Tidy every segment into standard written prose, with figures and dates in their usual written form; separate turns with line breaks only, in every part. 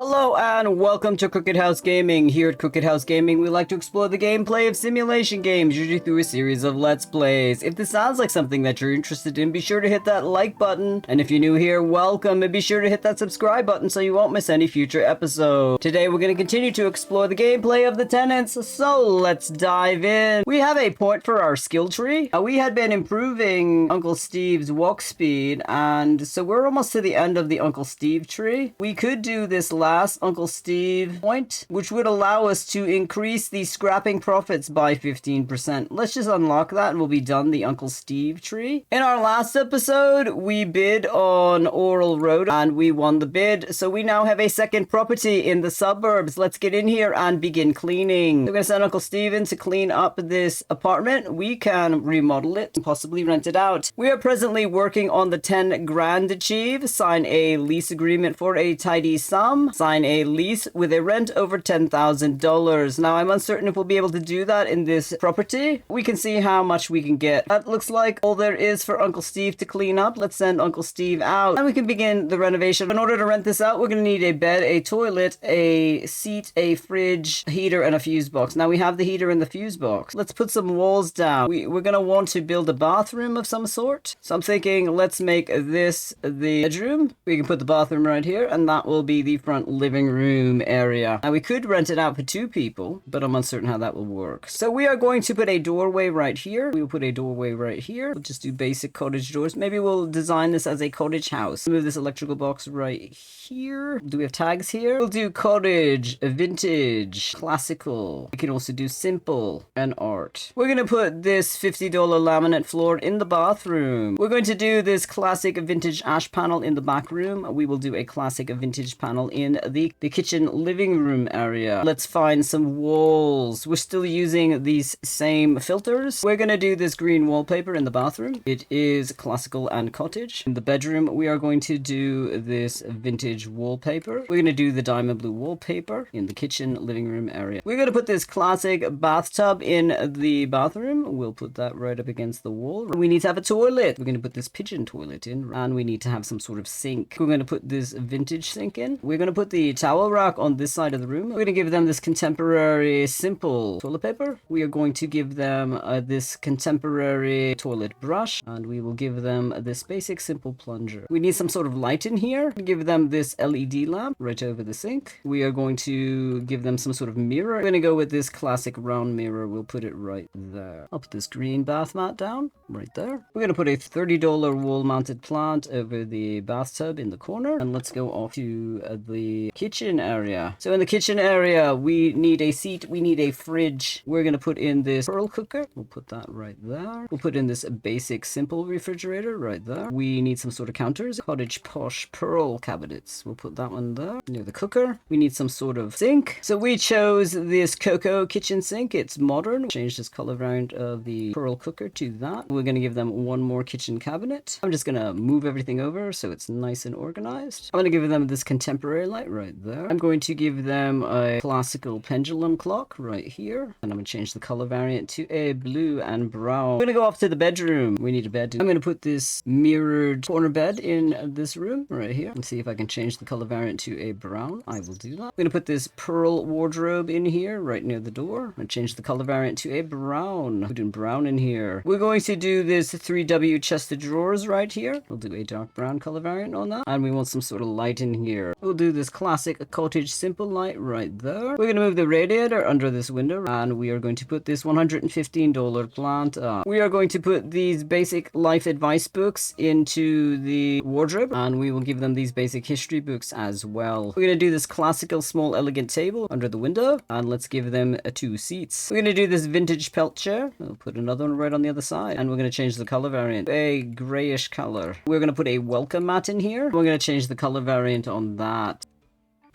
Hello and welcome to Crooked House Gaming. Here at Crooked House Gaming, we like to explore the gameplay of simulation games, usually through a series of Let's Plays. If this sounds like something that you're interested in, be sure to hit that like button. And if you're new here, welcome, and be sure to hit that subscribe button so you won't miss any future episodes. Today we're going to continue to explore the gameplay of the Tenants, so let's dive in. We have a point for our skill tree. We had been improving Uncle Steve's walk speed, and so we're almost to the end of the Uncle Steve tree. We could do this last Uncle Steve point, which would allow us to increase the scrapping profits by 15%. Let's just unlock that and we'll be done the Uncle Steve tree. In our last episode, we bid on Oral Road and we won the bid. So we now have a second property in the suburbs. Let's get in here and begin cleaning. We're going to send Uncle Steve in to clean up this apartment. We can remodel it and possibly rent it out. We are presently working on the 10 grand achieve. Sign a lease agreement for a tidy sum. Sign a lease with a rent over $10,000. Now, I'm uncertain if we'll be able to do that in this property. We can see how much we can get. That looks like all there is for Uncle Steve to clean up. Let's send Uncle Steve out and we can begin the renovation. In order to rent this out, we're going to need a bed, a toilet, a seat, a fridge, a heater, and a fuse box. Now, we have the heater and the fuse box. Let's put some walls down. We're going to want to build a bathroom of some sort. So I'm thinking let's make this the bedroom. We can put the bathroom right here and that will be the front living room area. Now we could rent it out for 2 people, but I'm uncertain how that will work. So we are going to put a doorway right here. We will put a doorway right here. We'll just do basic cottage doors. Maybe we'll design this as a cottage house. Move this electrical box right here. Do we have tags here? We'll do cottage, vintage, classical. We can also do simple and art. We're going to put this $50 laminate floor in the bathroom. We're going to do this classic vintage ash panel in the back room. We will do a classic vintage panel in the kitchen living room area. Let's find some walls. We're still using these same filters. We're going to do this green wallpaper in the bathroom. It is classical and cottage. In the bedroom, we are going to do this vintage wallpaper. We're going to do the diamond blue wallpaper in the kitchen living room area. We're going to put this classic bathtub in the bathroom. We'll put that right up against the wall. We need to have a toilet. We're going to put this pigeon toilet in, and we need to have some sort of sink. We're going to put this vintage sink in. We're going to put the towel rack on this side of the room. We're going to give them this contemporary simple toilet paper. We are going to give them this contemporary toilet brush, and we will give them this basic simple plunger. We need some sort of light in here. Give them this LED lamp right over the sink. We are going to give them some sort of mirror. We're going to go with this classic round mirror. We'll put it right there. I'll put this green bath mat down right there. We're going to put a $30 wall mounted plant over the bathtub in the corner, and let's go off to the kitchen area. So in the kitchen area, we need a seat, we need a fridge. We're going to put in this pearl cooker. We'll put that right there. We'll put in this basic simple refrigerator right there. We need some sort of counters. Cottage posh pearl cabinets. We'll put that one there near the cooker. We need some sort of sink. So we chose this Cocoa kitchen sink. It's modern. Change this color variant of the pearl cooker to that. We're going to give them one more kitchen cabinet. I'm just going to move everything over so it's nice and organized. I'm going to give them this contemporary light right there. I'm going to give them a classical pendulum clock right here. And I'm going to change the color variant to a blue and brown. I'm going to go off to the bedroom. We need a bed. I'm going to put this mirrored corner bed in this room right here. And see if I can change the color variant to a brown. I will do that. I'm going to put this pearl wardrobe in here right near the door. And change the color variant to a brown. Put in brown in here. We're going to do this 3W chest of drawers right here. We'll do a dark brown color variant on that. And we want some sort of light in here. We'll do this classic cottage simple light right there. We're going to move the radiator under this window, and we are going to put this $115 plant up. We are going to put these basic life advice books into the wardrobe, and we will give them these basic history books as well. We're going to do this classical small elegant table under the window, and let's give them 2 seats. We're going to do this vintage pelt chair. We'll put another one right on the other side, and we're going to change the color variant a grayish color. We're going to put a welcome mat in here. We're going to change the color variant on that.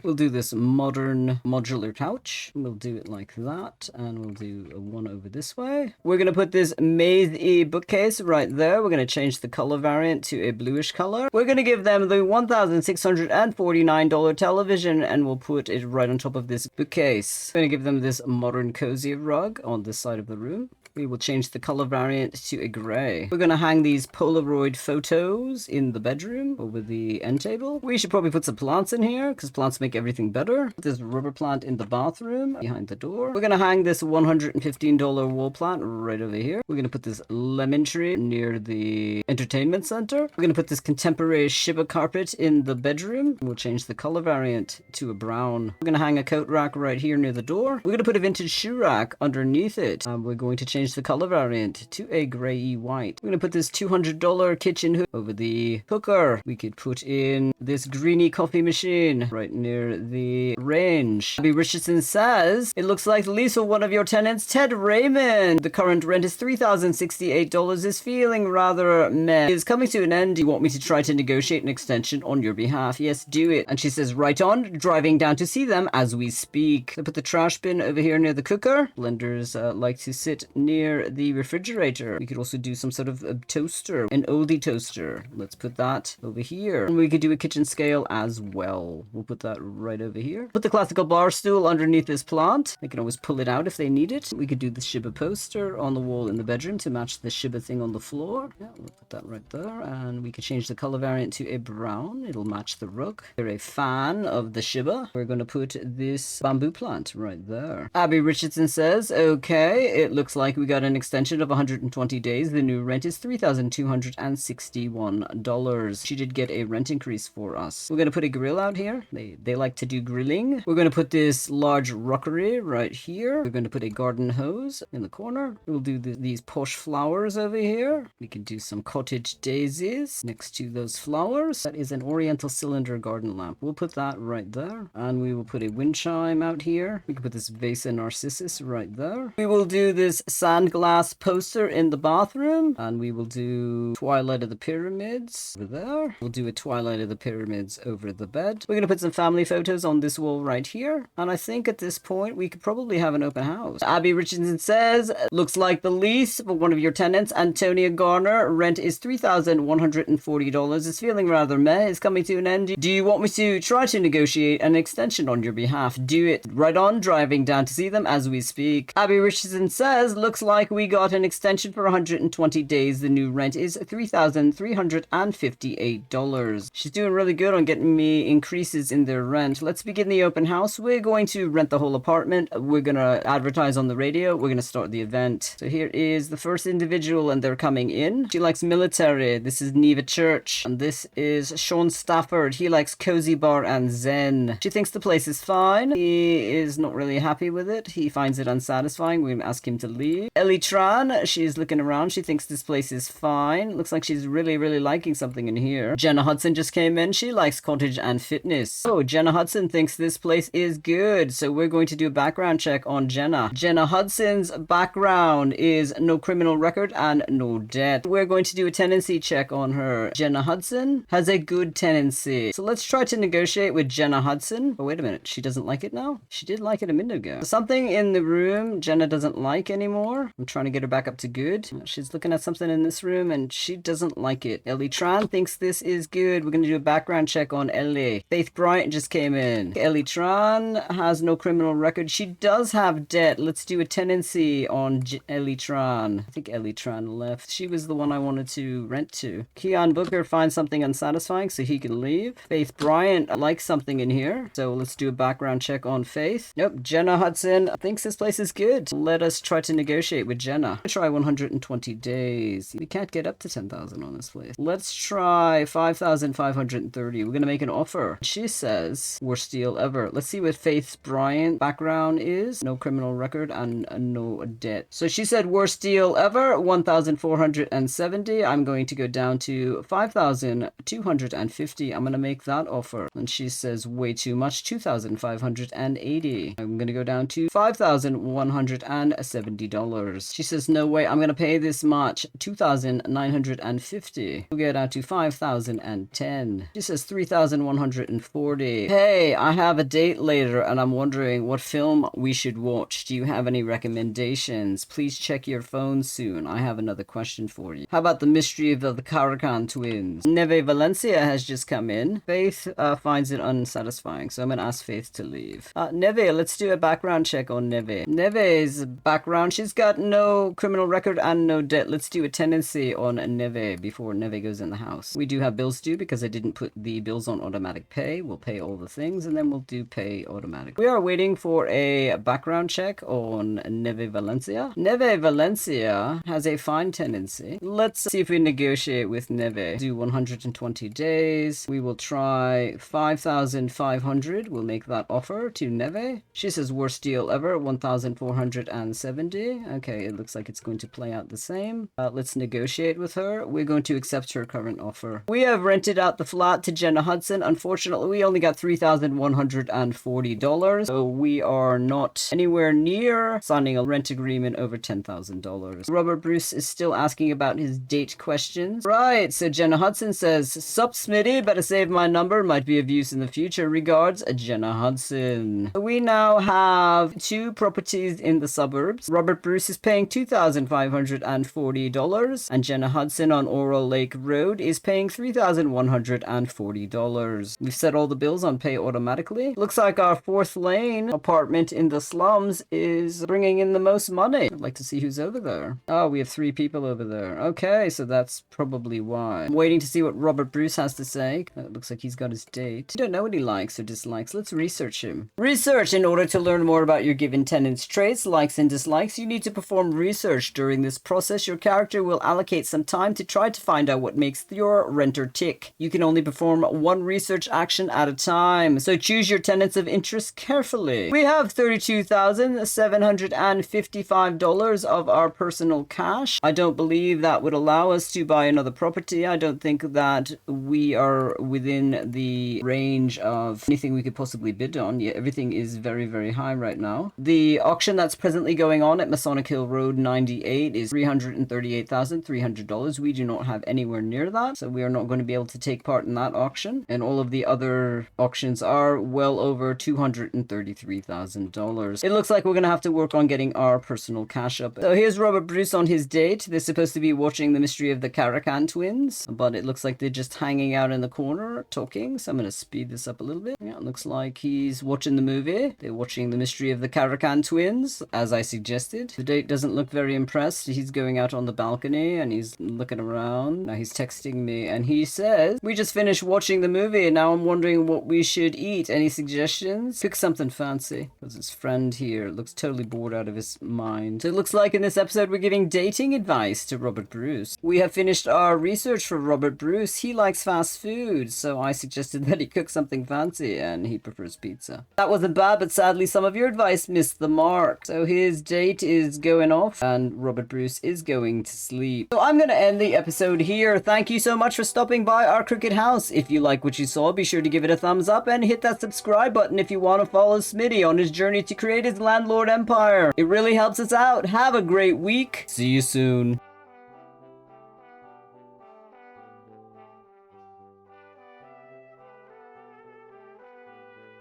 We'll do this modern modular couch. We'll do it like that, and we'll do one over this way. We're going to put this maze-y bookcase right there. We're going to change the color variant to a bluish color. We're going to give them the $1,649 television, and we'll put it right on top of this bookcase. We're going to give them this modern cozy rug on this side of the room. We will change the color variant to a gray. We're gonna hang these Polaroid photos in the bedroom over the end table. We should probably put some plants in here because plants make everything better. Put this rubber plant in the bathroom behind the door. We're gonna hang this $115 wall plant right over here. We're gonna put this lemon tree near the entertainment center. We're gonna put this contemporary Shiba carpet in the bedroom. We'll change the color variant to a brown. We're gonna hang a coat rack right here near the door. We're gonna put a vintage shoe rack underneath it. We're going to change the color variant to a grey white. We're gonna put this $200 kitchen hood over the cooker. We could put in this greeny coffee machine right near the range. Abby Richardson says, it looks like the lease for one of your tenants, Ted Raymond. The current rent is $3,068, is feeling rather meh. Is coming to an end. Do you want me to try to negotiate an extension on your behalf? Yes, do it. And she says, right on, driving down to see them as we speak. I put the trash bin over here near the cooker. Blenders like to sit near the refrigerator. We could also do some sort of a toaster, an oldie toaster. Let's put that over here. And we could do a kitchen scale as well. We'll put that right over here. Put the classical bar stool underneath this plant. They can always pull it out if they need it. We could do the Shiba poster on the wall in the bedroom to match the Shiba thing on the floor. Yeah, we'll put that right there. And we could change the color variant to a brown. It'll match the rug. You're a fan of the Shiba. We're going to put this bamboo plant right there. Abby Richardson says, okay, it looks like we got an extension of 120 days. The new rent is $3,261. She did get a rent increase for us. We're going to put a grill out here. They like to do grilling. We're going to put this large rockery right here. We're going to put a garden hose in the corner. We'll do these posh flowers over here. We can do some cottage daisies next to those flowers. That is an oriental cylinder garden lamp. We'll put that right there. And we will put a wind chime out here. We can put this vase of narcissus right there. We will do this sand glass poster in the bathroom. And we will do Twilight of the Pyramids over there. We'll do a Twilight of the Pyramids over the bed. We're going to put some family photos on this wall right here. And I think at this point we could probably have an open house. Abby Richardson says, looks like the lease for one of your tenants, Antonia Garner, rent is $3,140. It's feeling rather meh. It's coming to an end. Do you want me to try to negotiate an extension on your behalf? Do it. Right on, driving down to see them as we speak. Abby Richardson says, looks like we got an extension for 120 days. The new rent is $3,358. She's doing really good on getting me increases in their rent. Let's begin the open house. We're going to rent the whole apartment. We're going to advertise on the radio. We're going to start the event. So here is the first individual and they're coming in. She likes military. This is Neva Church. And this is Sean Stafford. He likes cozy bar and zen. She thinks the place is fine. He is not really happy with it. He finds it unsatisfying. We're going to ask him to leave. Ellie Tran, she's looking around. She thinks this place is fine. Looks like she's really liking something in here. Jenna Hudson just came in. She likes cottage and fitness. Oh, Jenna Hudson thinks this place is good. So we're going to do a background check on Jenna. Jenna Hudson's background is no criminal record and no debt. We're going to do a tenancy check on her. Jenna Hudson has a good tenancy. So let's try to negotiate with Jenna Hudson. Oh, wait a minute. She doesn't like it now? She did like it a minute ago. Something in the room Jenna doesn't like anymore. I'm trying to get her back up to good. She's looking at something in this room and she doesn't like it. Ellie Tran thinks this is good. We're going to do a background check on Ellie. Faith Bryant just came in. Ellie Tran has no criminal record. She does have debt. Let's do a tenancy on Ellie Tran. I think Ellie Tran left. She was the one I wanted to rent to. Keon Booker finds something unsatisfying so he can leave. Faith Bryant likes something in here. So let's do a background check on Faith. Nope. Jenna Hudson thinks this place is good. Let us try to negotiate with Jenna. Try 120 days. We can't get up to 10,000 on this place. Let's try 5,530. We're going to make an offer. She says, worst deal ever. Let's see what Faith Bryant background is. No criminal record and no debt. So she said worst deal ever, 1,470. I'm going to go down to 5,250. I'm going to make that offer. And she says way too much, 2,580. I'm going to go down to $5,170. She says no way, I'm going to pay this much, 2,950. We'll go down to 5,010. She says 3,140. Hey, I have a date later and I'm wondering what film we should watch. Do you have any recommendations? Please check your phone soon. I have another question for you. How about the mystery of the Caracan twins? Neve Valencia has just come in. Faith finds it unsatisfying, so I'm going to ask Faith to leave. Neve, let's do a background check on Neve. Neve's background, she's got got no criminal record and no debt. Let's do a tenancy on Neve before Neve goes in the house. We do have bills due because I didn't put the bills on automatic pay. We'll pay all the things and then we'll do pay automatic. We are waiting for a background check on Neve Valencia. Neve Valencia has a fine tenancy. Let's see if we negotiate with Neve. Do 120 days. We will try 5,500. We'll make that offer to Neve. She says worst deal ever, 1,470. Okay, it looks like it's going to play out the same. Let's negotiate with her. We're going to accept her current offer. We have rented out the flat to Jenna Hudson. Unfortunately, we only got $3,140. So we are not anywhere near signing a rent agreement over $10,000. Robert Bruce is still asking about his date questions. Right, so Jenna Hudson says, "Sup, Smitty, better save my number, might be of use in the future. Regards, Jenna Hudson." We now have 2 properties in the suburbs. Robert Bruce is paying $2,540, and Jenna Hudson on Oral Lake Road is paying $3,140. We've set all the bills on pay automatically. Looks like our 4th lane apartment in the slums is bringing in the most money. I'd like to see who's over there. Oh, we have 3 people over there. Okay, so that's probably why. I'm waiting to see what Robert Bruce has to say. It looks like he's got his date. I don't know what he likes or dislikes. Let's research him. Research. In order to learn more about your given tenant's traits, likes and dislikes, you need to perform research. During this process, your character will allocate some time to try to find out what makes your renter tick. You can only perform 1 research action at a time, so choose your tenants of interest carefully. We have $32,755 of our personal cash. I don't believe that would allow us to buy another property. I don't think that we are within the range of anything we could possibly bid on. Yeah, everything is very, very high right now. The auction that's presently going on at Masonic Hill Road 98 is $338,300. We do not have anywhere near that, so we are not going to be able to take part in that auction. And all of the other auctions are well over $233,000. It looks like we're going to have to work on getting our personal cash up. So here's Robert Bruce on his date. They're supposed to be watching The Mystery of the Caracan Twins, but it looks like they're just hanging out in the corner talking. So I'm going to speed this up a little bit. Yeah, it looks like he's watching the movie. They're watching The Mystery of the Caracan Twins, as I suggested. The date doesn't look very impressed. He's going out on the balcony and he's looking around. Now he's texting me and he says, "We just finished watching the movie and now I'm wondering what we should eat. Any suggestions?" Pick something fancy. Because his friend here looks totally bored out of his mind. So it looks like in this episode we're giving dating advice to Robert Bruce. We have finished our research for Robert Bruce. He likes fast food, so I suggested that he cook something fancy and he prefers pizza. That wasn't bad, but sadly some of your advice missed the mark. So his date is going off and Robert Bruce is going to sleep. So I'm going to end the episode here. Thank you so much for stopping by our Crooked House. If you like what you saw, be sure to give it a thumbs up and hit that subscribe button if you want to follow Smitty on his journey to create his landlord empire. It really helps us out. Have a great week. See you soon.